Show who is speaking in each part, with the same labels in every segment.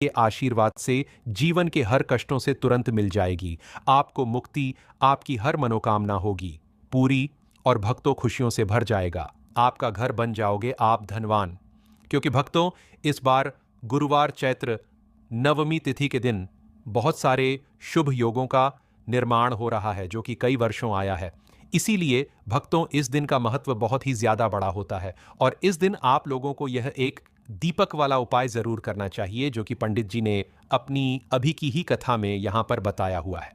Speaker 1: के आशीर्वाद से जीवन के हर कष्टों से तुरंत मिल जाएगी। आपको मुक्ति, आपकी हर मनोकामना होगी पूरी और भक्तों खुशियों से भर जाएगा। आपका घर बन जाओगे आप धनवान। क्योंकि भक्तों, इस बार गुरुवार चैत्र नवमी तिथि के दिन बहुत सारे शुभ योगों का निर्माण हो रहा है जो कि कई वर्षों आया है। इसीलिए भक्तों, इस दिन का महत्व बहुत ही ज्यादा बड़ा होता है और इस दिन आप लोगों को यह एक दीपक वाला उपाय जरूर करना चाहिए जो कि पंडित जी ने अपनी अभी की ही कथा में यहां पर बताया हुआ है।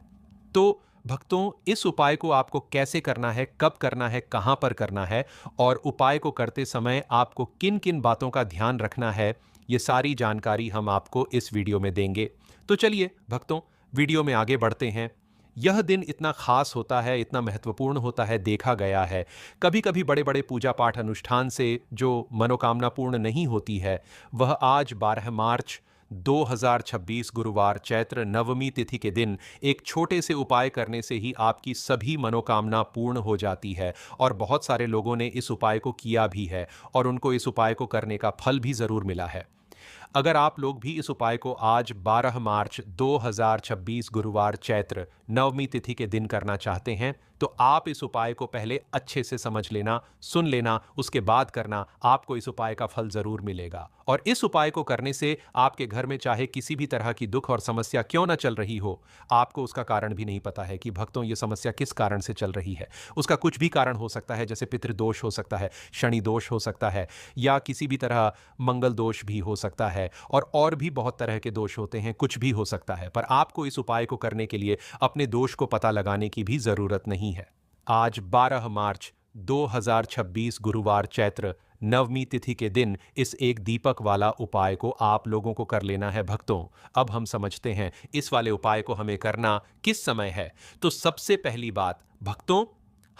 Speaker 1: तो भक्तों, इस उपाय को आपको कैसे करना है, कब करना है, कहां पर करना है और उपाय को करते समय आपको किन किन बातों का ध्यान रखना है, ये सारी जानकारी हम आपको इस वीडियो में देंगे। तो चलिए भक्तों, वीडियो में आगे बढ़ते हैं। यह दिन इतना खास होता है, इतना महत्वपूर्ण होता है, देखा गया है कभी कभी बड़े बड़े पूजा पाठ अनुष्ठान से जो मनोकामना पूर्ण नहीं होती है, वह आज 12 मार्च 2026 गुरुवार चैत्र नवमी तिथि के दिन एक छोटे से उपाय करने से ही आपकी सभी मनोकामना पूर्ण हो जाती है। और बहुत सारे लोगों ने इस उपाय को किया भी है और उनको इस उपाय को करने का फल भी जरूर मिला है। अगर आप लोग भी इस उपाय को आज 12 मार्च 2026 गुरुवार चैत्र नवमी तिथि के दिन करना चाहते हैं, तो आप इस उपाय को पहले अच्छे से समझ लेना, सुन लेना, उसके बाद करना। आपको इस उपाय का फल जरूर मिलेगा। और इस उपाय को करने से आपके घर में चाहे किसी भी तरह की दुख और समस्या क्यों ना चल रही हो, आपको उसका कारण भी नहीं पता है कि भक्तों ये समस्या किस कारण से चल रही है। उसका कुछ भी कारण हो सकता है, जैसे पितृदोष हो सकता है, शनि दोष हो सकता है, या किसी भी तरह मंगल दोष भी हो सकता है और भी बहुत तरह के दोष होते हैं, कुछ भी हो सकता है। पर आपको इस उपाय को करने के लिए अपने दोष को पता लगाने की भी जरूरत नहीं है। आज 12 मार्च 2026 गुरुवार चैत्र नवमी तिथि के दिन इस एक दीपक वाला उपाय को आप लोगों को कर लेना है भक्तों। अब हम समझते हैं इस वाले उपाय को हमें करना किस समय है। तो सबसे पहली बात भक्तों,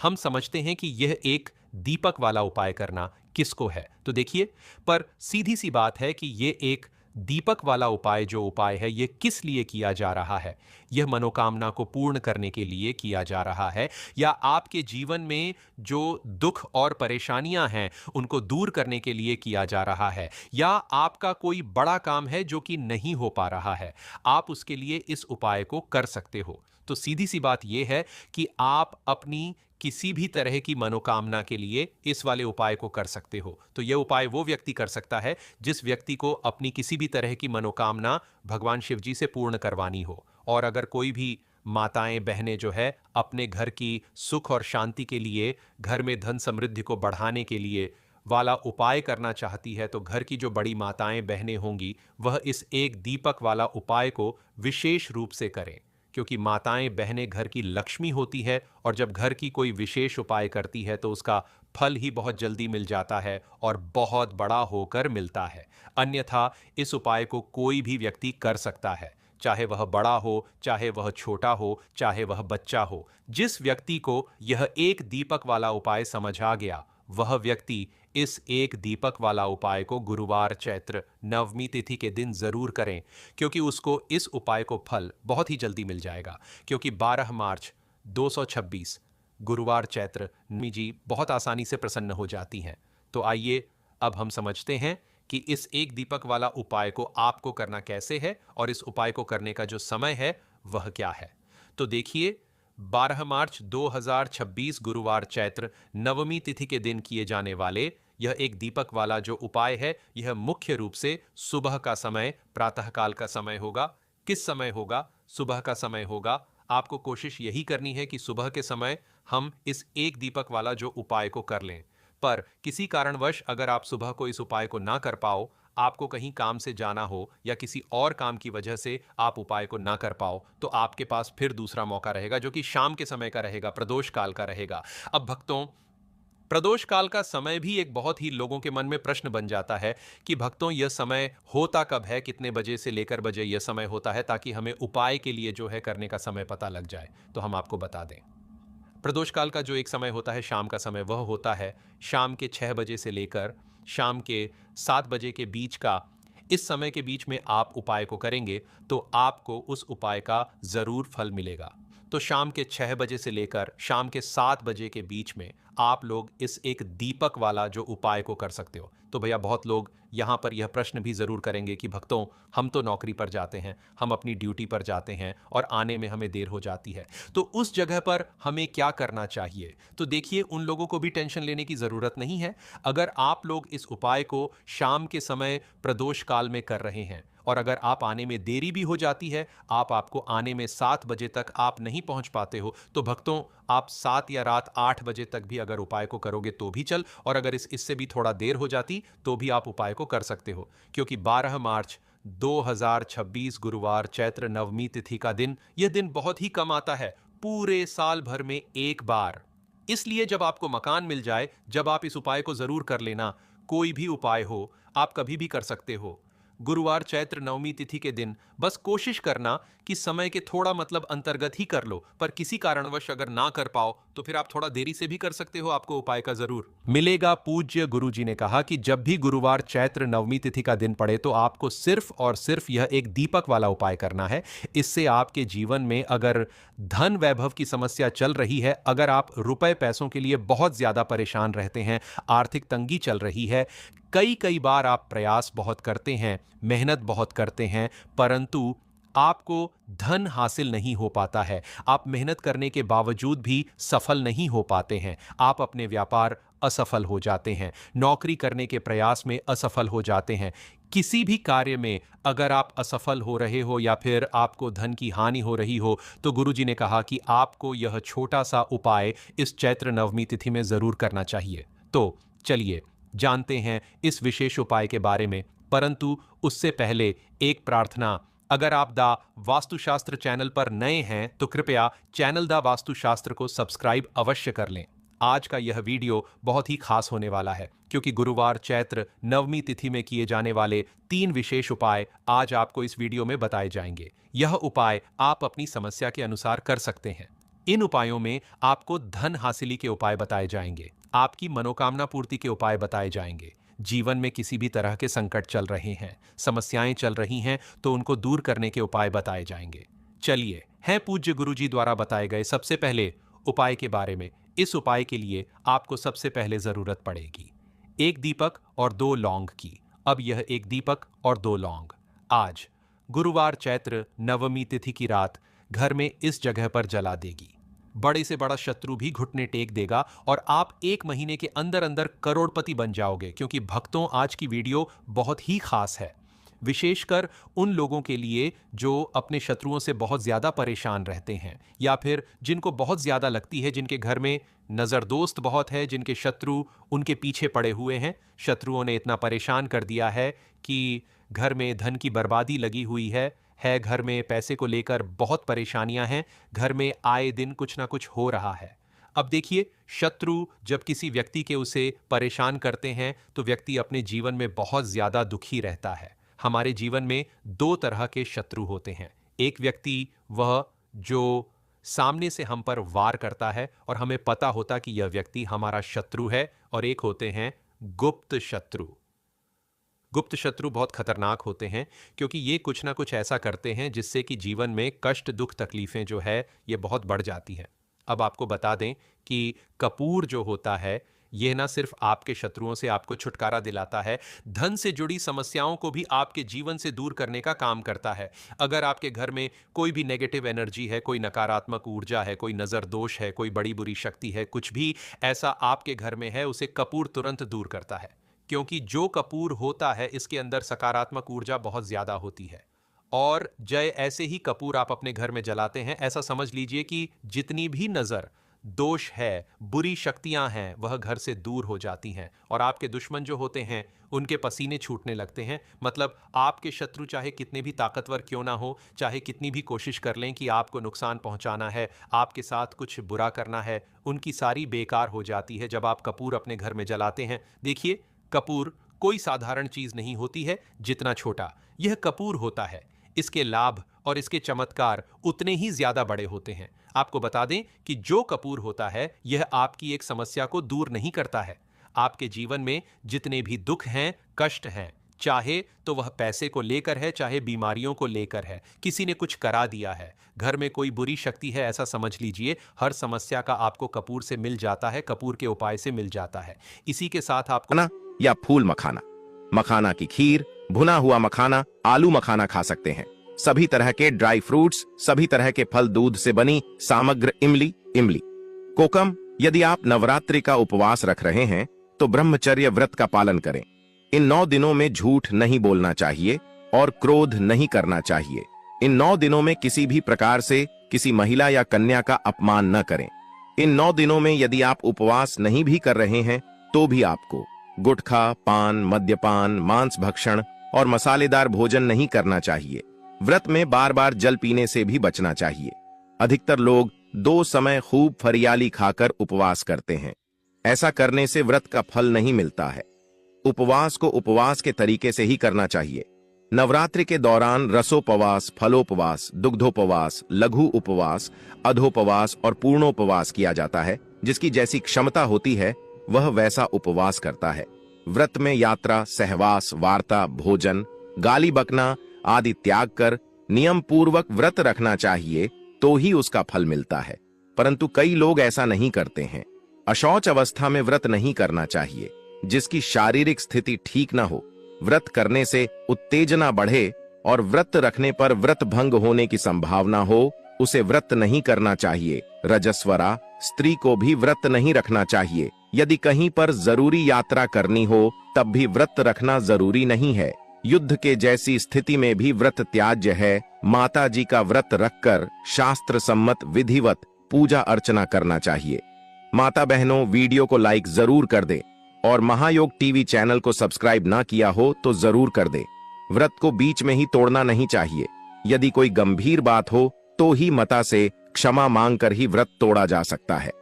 Speaker 1: हम समझते हैं कि यह एक दीपक वाला उपाय करना किसको है। तो देखिए, पर सीधी सी बात है कि यह एक दीपक वाला उपाय जो उपाय है, यह किस लिए किया जा रहा है। यह मनोकामना को पूर्ण करने के लिए किया जा रहा है, या आपके जीवन में जो दुख और परेशानियां हैं उनको दूर करने के लिए किया जा रहा है, या आपका कोई बड़ा काम है जो कि नहीं हो पा रहा है, आप उसके लिए इस उपाय को कर सकते हो। तो सीधी सी बात यह है कि आप अपनी किसी भी तरह की मनोकामना के लिए इस वाले उपाय को कर सकते हो। तो यह उपाय वो व्यक्ति कर सकता है जिस व्यक्ति को अपनी किसी भी तरह की मनोकामना भगवान शिव जी से पूर्ण करवानी हो। और अगर कोई भी माताएं बहनें जो है अपने घर की सुख और शांति के लिए, घर में धन समृद्धि को बढ़ाने के लिए वाला उपाय करना चाहती है, तो घर की जो बड़ी माताएं बहनें होंगी वह इस एक दीपक वाला उपाय को विशेष रूप से करें। क्योंकि माताएं बहनें घर की लक्ष्मी होती है और जब घर की कोई विशेष उपाय करती है तो उसका फल ही बहुत जल्दी मिल जाता है और बहुत बड़ा होकर मिलता है। अन्यथा इस उपाय को कोई भी व्यक्ति कर सकता है, चाहे वह बड़ा हो, चाहे वह छोटा हो, चाहे वह बच्चा हो। जिस व्यक्ति को यह एक दीपक वाला उपाय समझ आ गया, वह व्यक्ति इस एक दीपक वाला उपाय को गुरुवार चैत्र नवमी तिथि के दिन जरूर करें, क्योंकि उसको इस उपाय को फल बहुत ही जल्दी मिल जाएगा। क्योंकि 12 मार्च 226 गुरुवार चैत्र नवमी जी बहुत आसानी से प्रसन्न हो जाती हैं। तो आइए अब हम समझते हैं कि इस एक दीपक वाला उपाय को आपको करना कैसे है और इस उपाय को करने का जो समय है वह क्या है। तो देखिए, 12 मार्च 2026 गुरुवार चैत्र नवमी तिथि के दिन किए जाने वाले यह एक दीपक वाला जो उपाय है, यह मुख्य रूप से सुबह का समय, प्रातःकाल का समय होगा। किस समय होगा? सुबह का समय होगा। आपको कोशिश यही करनी है कि सुबह के समय हम इस एक दीपक वाला जो उपाय को कर लें। पर किसी कारणवश अगर आप सुबह को इस उपाय को ना कर पाओ, आपको कहीं काम से जाना हो या किसी और काम की वजह से आप उपाय को ना कर पाओ, तो आपके पास फिर दूसरा मौका रहेगा जो कि शाम के समय का रहेगा, प्रदोष काल का रहेगा। अब भक्तों, प्रदोष काल का समय भी एक बहुत ही लोगों के मन में प्रश्न बन जाता है कि भक्तों यह समय होता कब है, कितने बजे से लेकर बजे यह समय होता है, ताकि हमें उपाय के लिए जो है करने का समय पता लग जाए। तो हम आपको बता दें, प्रदोष काल का जो एक समय होता है शाम का समय, वह होता है शाम के 6 बजे से लेकर शाम के 7 बजे के बीच का। इस समय के बीच में आप उपाय को करेंगे तो आपको उस उपाय का जरूर फल मिलेगा। तो शाम के 6 बजे से लेकर शाम के 7 बजे के बीच में आप लोग इस एक दीपक वाला जो उपाय को कर सकते हो। तो भैया बहुत लोग यहाँ पर यह प्रश्न भी ज़रूर करेंगे कि भक्तों, हम तो नौकरी पर जाते हैं, हम अपनी ड्यूटी पर जाते हैं और आने में हमें देर हो जाती है, तो उस जगह पर हमें क्या करना चाहिए? तो देखिए, उन लोगों को भी टेंशन लेने की ज़रूरत नहीं है। अगर आप लोग इस उपाय को शाम के समय प्रदोष काल में कर रहे हैं और अगर आप आने में देरी भी हो जाती है, आपको आने में 7 बजे तक आप नहीं पहुंच पाते हो, तो भक्तों, आप 7 या रात 8 बजे तक भी अगर उपाय को करोगे तो भी चल, और अगर इससे भी थोड़ा देर हो जाती तो भी आप उपाय को कर सकते हो। क्योंकि 12 मार्च 2026 गुरुवार चैत्र नवमी तिथि का दिन, यह दिन बहुत ही कम आता है, पूरे साल भर में एक बार। इसलिए जब आपको मकान मिल जाए, जब आप इस उपाय को जरूर कर लेना। कोई भी उपाय हो, आप कभी भी कर सकते हो। गुरुवार चैत्र नवमी तिथि के दिन बस कोशिश करना कि समय के थोड़ा मतलब अंतर्गत ही कर लो, पर किसी कारणवश अगर ना कर पाओ तो फिर आप थोड़ा देरी से भी कर सकते हो, आपको उपाय का जरूर मिलेगा। पूज्य गुरु जी ने कहा कि जब भी गुरुवार चैत्र नवमी तिथि का दिन पड़े तो आपको सिर्फ और सिर्फ यह एक दीपक वाला उपाय करना है। इससे आपके जीवन में अगर धन वैभव की समस्या चल रही है, अगर आप रुपए पैसों के लिए बहुत ज्यादा परेशान रहते हैं, आर्थिक तंगी चल रही है, कई कई बार आप प्रयास बहुत करते हैं, मेहनत बहुत करते हैं, परंतु आपको धन हासिल नहीं हो पाता है, आप मेहनत करने के बावजूद भी सफल नहीं हो पाते हैं, आप अपने व्यापार असफल हो जाते हैं, नौकरी करने के प्रयास में असफल हो जाते हैं, किसी भी कार्य में अगर आप असफल हो रहे हो या फिर आपको धन की हानि हो रही हो, तो गुरुजी ने कहा कि आपको यह छोटा सा उपाय इस चैत्र नवमी तिथि में जरूर करना चाहिए। तो चलिए जानते हैं इस विशेष उपाय के बारे में, परंतु उससे पहले एक प्रार्थना। अगर आप दा वास्तुशास्त्र चैनल पर नए हैं तो कृपया चैनल दा वास्तुशास्त्र को सब्सक्राइब अवश्य कर लें। आज का यह वीडियो बहुत ही खास होने वाला है, क्योंकि गुरुवार चैत्र नवमी तिथि में किए जाने वाले 3 विशेष उपाय आज आपको इस वीडियो में बताए जाएंगे। यह उपाय आप अपनी समस्या के अनुसार कर सकते हैं। इन उपायों में आपको धन हासिली के उपाय बताए जाएंगे, आपकी मनोकामना पूर्ति के उपाय बताए जाएंगे, जीवन में किसी भी तरह के संकट चल रहे हैं, समस्याएं चल रही हैं, तो उनको दूर करने के उपाय बताए जाएंगे। चलिए हैं पूज्य गुरुजी द्वारा बताए गए सबसे पहले उपाय के बारे में। इस उपाय के लिए आपको सबसे पहले जरूरत पड़ेगी 1 दीपक और 2 लौंग की। अब यह 1 दीपक और 2 लौंग आज गुरुवार चैत्र नवमी तिथि की रात घर में इस जगह पर जला देगी। बड़े से बड़ा शत्रु भी घुटने टेक देगा और आप 1 महीने के अंदर अंदर करोड़पति बन जाओगे। क्योंकि भक्तों, आज की वीडियो बहुत ही खास है, विशेषकर उन लोगों के लिए जो अपने शत्रुओं से बहुत ज्यादा परेशान रहते हैं, या फिर जिनको बहुत ज्यादा लगती है, जिनके घर में नजरदोस्त बहुत है, जिनके शत्रु उनके पीछे पड़े हुए हैं। शत्रुओं ने इतना परेशान कर दिया है कि घर में धन की बर्बादी लगी हुई है, घर में पैसे को लेकर बहुत परेशानियां हैं, घर में आए दिन कुछ ना कुछ हो रहा है। अब देखिए, शत्रु जब किसी व्यक्ति के उसे परेशान करते हैं तो व्यक्ति अपने जीवन में बहुत ज्यादा दुखी रहता है। हमारे जीवन में 2 तरह के शत्रु होते हैं। एक व्यक्ति वह जो सामने से हम पर वार करता है और हमें पता होता कि यह व्यक्ति हमारा शत्रु है, और एक होते हैं गुप्त शत्रु। गुप्त शत्रु बहुत खतरनाक होते हैं, क्योंकि ये कुछ ना कुछ ऐसा करते हैं जिससे कि जीवन में कष्ट, दुख, तकलीफें जो है ये बहुत बढ़ जाती हैं। अब आपको बता दें कि कपूर जो होता है, यह ना सिर्फ आपके शत्रुओं से आपको छुटकारा दिलाता है, धन से जुड़ी समस्याओं को भी आपके जीवन से दूर करने का काम करता है। अगर आपके घर में कोई भी नेगेटिव एनर्जी है, कोई नकारात्मक ऊर्जा है, कोई नजर दोष है, कोई बड़ी बुरी शक्ति है, कुछ भी ऐसा आपके घर में है, उसे कपूर तुरंत दूर करता है। क्योंकि जो कपूर होता है, इसके अंदर सकारात्मक ऊर्जा बहुत ज्यादा होती है। और जय ऐसे ही कपूर आप अपने घर में जलाते हैं, ऐसा समझ लीजिए कि जितनी भी नजर दोष है, बुरी शक्तियां हैं, वह घर से दूर हो जाती हैं, और आपके दुश्मन जो होते हैं उनके पसीने छूटने लगते हैं। मतलब आपके शत्रु चाहे कितने भी ताकतवर क्यों ना हो, चाहे कितनी भी कोशिश कर लें कि आपको नुकसान पहुंचाना है, आपके साथ कुछ बुरा करना है, उनकी सारी बेकार हो जाती है जब आप कपूर अपने घर में जलाते हैं। देखिए, कपूर कोई साधारण चीज नहीं होती है। जितना छोटा यह कपूर होता है, इसके लाभ और इसके चमत्कार उतने ही ज्यादा बड़े होते हैं। आपको बता दें कि जो कपूर होता है, यह आपकी एक समस्या को दूर नहीं करता है। आपके जीवन में जितने भी दुख हैं, कष्ट हैं, चाहे तो वह पैसे को लेकर है, चाहे बीमारियों को लेकर है, किसी ने कुछ करा दिया है, घर में कोई बुरी शक्ति है, ऐसा समझ लीजिए। हर समस्या का आपको कपूर से मिल जाता है, कपूर के उपाय से मिल जाता है। इसी के साथ आपको
Speaker 2: मखाना या फूल मखाना, मखाना की खीर, भुना हुआ मखाना, आलू मखाना खा सकते हैं। सभी तरह के ड्राई फ्रूट्स, सभी तरह के फल, दूध से बनी सामग्र, इमली, कोकम। यदि आप नवरात्रि का उपवास रख रहे हैं तो ब्रह्मचर्य व्रत का पालन करें। इन 9 दिनों में झूठ नहीं बोलना चाहिए और क्रोध नहीं करना चाहिए। इन 9 दिनों में किसी भी प्रकार से किसी महिला या कन्या का अपमान न करें। इन 9 दिनों में यदि आप उपवास नहीं भी कर रहे हैं तो भी आपको गुटखा, पान, मद्यपान, मांस भक्षण और मसालेदार भोजन नहीं करना चाहिए। व्रत में बार बार जल पीने से भी बचना चाहिए। अधिकतर लोग 2 समय खूब फरियाली खाकर उपवास करते हैं। ऐसा करने से व्रत का फल नहीं मिलता है। उपवास को उपवास के तरीके से ही करना चाहिए। नवरात्रि के दौरान रसोपवास, फलोपवास, दुग्धोपवास, लघु उपवास, अधोपवास और पूर्णोपवास किया जाता है। जिसकी जैसी क्षमता होती है वह वैसा उपवास करता है। व्रत में यात्रा, सहवास, वार्ता, भोजन, गाली बकना आदि त्याग कर नियम पूर्वक व्रत रखना चाहिए तो ही उसका फल मिलता है। परंतु कई लोग ऐसा नहीं करते हैं। अशौच अवस्था में व्रत नहीं करना चाहिए। जिसकी शारीरिक स्थिति ठीक न हो, व्रत करने से उत्तेजना बढ़े और व्रत रखने पर व्रत भंग होने की संभावना हो, उसे व्रत नहीं करना चाहिए। रजस्वरा स्त्री को भी व्रत नहीं रखना चाहिए। यदि कहीं पर जरूरी यात्रा करनी हो तब भी व्रत रखना जरूरी नहीं है। युद्ध के जैसी स्थिति में भी व्रत त्याज्य है। माता जी का व्रत रखकर शास्त्र सम्मत विधिवत पूजा अर्चना करना चाहिए। माता बहनों, वीडियो को लाइक जरूर कर दे और महायोग टीवी चैनल को सब्सक्राइब ना किया हो तो जरूर कर दे। व्रत को बीच में ही तोड़ना नहीं चाहिए। यदि कोई गंभीर बात हो तो ही माता से क्षमा मांगकर ही व्रत तोड़ा जा सकता है।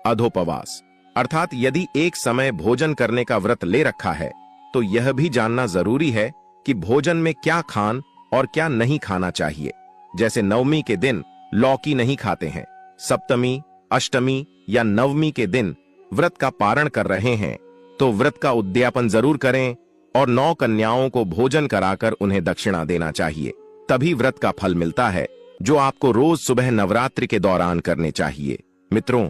Speaker 2: अधोपवास अर्थात यदि एक समय भोजन करने का व्रत ले रखा है तो यह भी जानना जरूरी है कि भोजन में क्या खान और क्या नहीं खाना चाहिए। जैसे नवमी के दिन लौकी नहीं खाते हैं, सप्तमी, अष्टमी या नवमी के दिन व्रत का पारण कर रहे हैं तो व्रत का उद्यापन जरूर करें और 9 कन्याओं को भोजन कराकर उन्हें दक्षिणा देना चाहिए। तभी व्रत का फल मिलता है, जो आपको रोज सुबह नवरात्रि के दौरान करने चाहिए। मित्रों,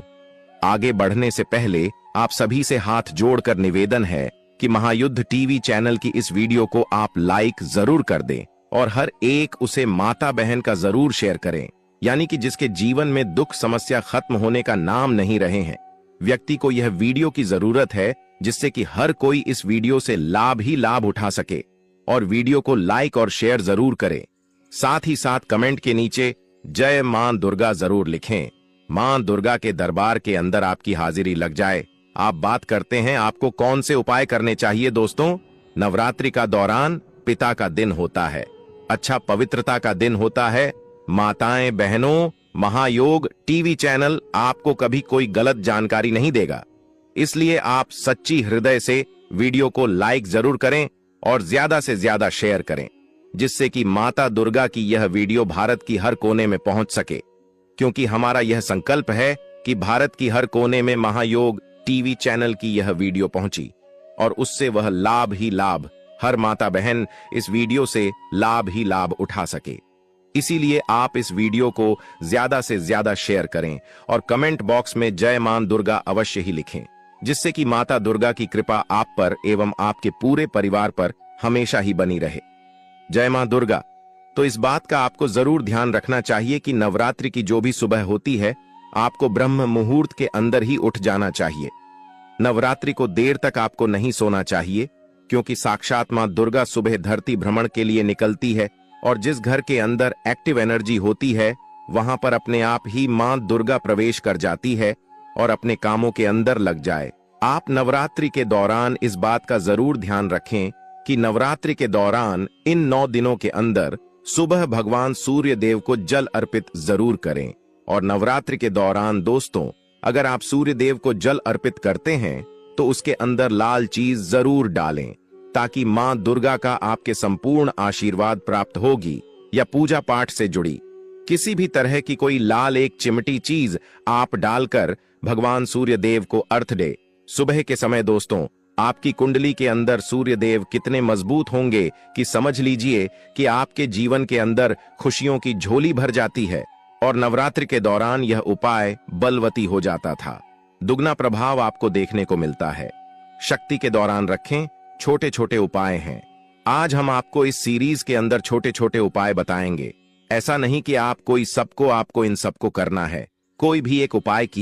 Speaker 2: आगे बढ़ने से पहले आप सभी से हाथ जोड़कर निवेदन है कि महायुद्ध टीवी चैनल की इस वीडियो को आप लाइक जरूर कर दें और हर एक उसे माता बहन का जरूर शेयर करें, यानी कि जिसके जीवन में दुख समस्या खत्म होने का नाम नहीं रहे हैं। व्यक्ति को यह वीडियो की जरूरत है जिससे कि हर कोई इस वीडियो से लाभ ही लाभ उठा सके और वीडियो को लाइक और शेयर जरूर करें। साथ ही साथ कमेंट के नीचे जय मां दुर्गा जरूर लिखें। मां दुर्गा के दरबार के अंदर आपकी हाजिरी लग जाए। आप बात करते हैं आपको कौन से उपाय करने चाहिए। दोस्तों, नवरात्रि का दौरान पिता का दिन होता है, अच्छा पवित्रता का दिन होता है। माताएं बहनों, महायोग टीवी चैनल आपको कभी कोई गलत जानकारी नहीं देगा, इसलिए आप सच्ची हृदय से वीडियो को लाइक जरूर करें और ज्यादा से ज्यादा शेयर करें, जिससे कि माता दुर्गा की यह वीडियो भारत की हर कोने में पहुंच सके। क्योंकि हमारा यह संकल्प है कि भारत की हर कोने में महायोग टीवी चैनल की यह वीडियो पहुंची और उससे वह लाभ ही लाभ, हर माता बहन इस वीडियो से लाभ ही लाभ उठा सके। इसीलिए आप इस वीडियो को ज्यादा से ज्यादा शेयर करें और कमेंट बॉक्स में जय मां दुर्गा अवश्य ही लिखें, जिससे कि माता दुर्गा की कृपा आप पर एवं आपके पूरे परिवार पर हमेशा ही बनी रहे। जय मां दुर्गा। तो इस बात का आपको जरूर ध्यान रखना चाहिए कि नवरात्रि की जो भी सुबह होती है, आपको ब्रह्म मुहूर्त के अंदर ही उठ जाना चाहिए। नवरात्रि को देर तक आपको नहीं सोना चाहिए, क्योंकि साक्षात मां दुर्गा सुबह धरती भ्रमण के लिए निकलती है और जिस घर के अंदर एक्टिव एनर्जी होती है वहां पर अपने आप ही मां दुर्गा प्रवेश कर जाती है और अपने कामों के अंदर लग जाए। आप नवरात्रि के दौरान इस बात का जरूर ध्यान रखें कि नवरात्रि के दौरान इन 9 दिनों के अंदर सुबह भगवान सूर्य देव को जल अर्पित जरूर करें। और नवरात्रि के दौरान दोस्तों, अगर आप सूर्य देव को जल अर्पित करते हैं तो उसके अंदर लाल चीज जरूर डालें, ताकि मां दुर्गा का आपके संपूर्ण आशीर्वाद प्राप्त होगी। या पूजा पाठ से जुड़ी किसी भी तरह की कोई लाल एक चिमटी चीज आप डालकर भगवान सूर्य देव को अर्घ दे। सुबह के समय दोस्तों, आपकी कुंडली के अंदर सूर्य देव कितने मजबूत होंगे कि समझ लीजिए कि आपके जीवन के अंदर खुशियों की झोली भर जाती है। और नवरात्रि के दौरान यह उपाय बलवती हो जाता था। दुगना प्रभाव आपको देखने को मिलता है। शक्ति के दौरान रखें, छोटे छोटे उपाय हैं। आज हम आपको इस सीरीज के अंदर छोटे छोटे उपाय बताएंगे। ऐसा नहीं कि आपको इन सबको करना है। कोई भी एक उपाय की